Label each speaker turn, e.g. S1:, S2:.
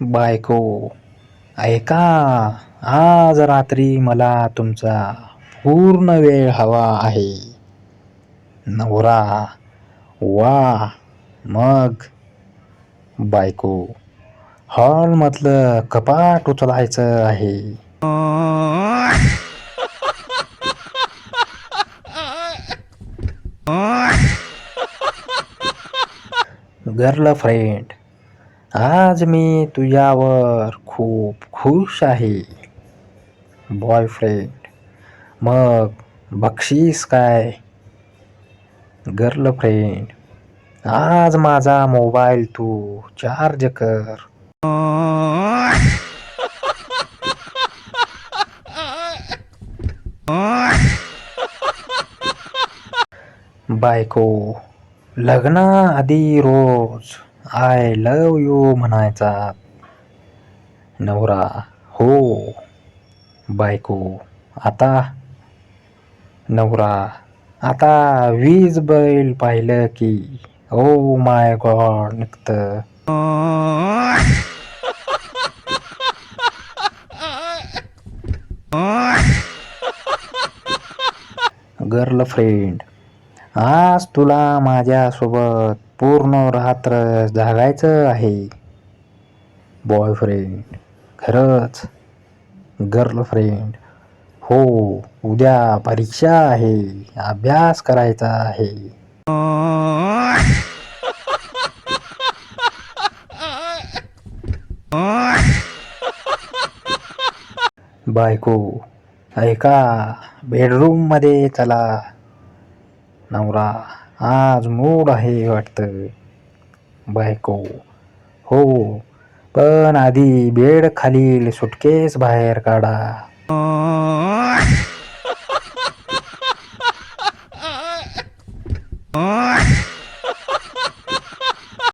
S1: बायको, ऐका, आज रात्री मला तुमचा पूर्ण वेळ हवा आहे. नवरा, वा, मग बायको, हॉलमधलं कपाट उचलायचं आहे. गर्लफ्रेंड, आज मी तुझ्यावर खूप खुश आहे. बॉयफ्रेंड, मग बक्षीस काय? गर्लफ्रेंड, आज माझा मोबाईल तू चार्ज कर. बायको, लग्नाआधी रोज आय लव यू म्हणायचा. नवरा, हो. बायको, आता? नवरा, आता वीज बैल पाहिलं की ओ माय गॉड निघतं. गर्लफ्रेंड, आज तुला माझ्यासोबत पूर्ण रात्र जागायचं आहे. बॉयफ्रेंड, खरंच? गर्लफ्रेंड, हो. उद्या परीक्षा आहे, अभ्यास करायचा आहे. बायको, ऐका, बेडरूम मध्ये चला. नवरा, आज मूड आहे वाटतं. बायको, हो, पण आधी बेड खालील सुटकेस बाहेर काढा.